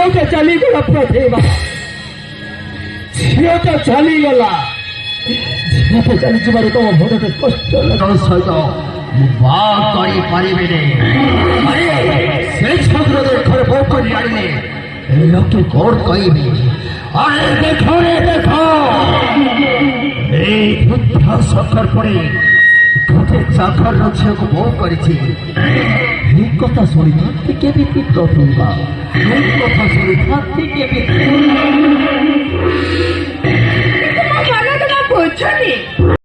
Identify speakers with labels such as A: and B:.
A: झीलटा चलीगला प्रतिभा झीलटा चलीगला झीलटा चली जीवन तुम मुझे कष्ट सहित से छद्र घर बो कर आने लोक कौन कहे अरे देखो रे देखो बुद्ध सकर पड़े गोटे चाकर झील को बो कर कथा शुणी था केमी प्रतिभा कथा शुणी था केमी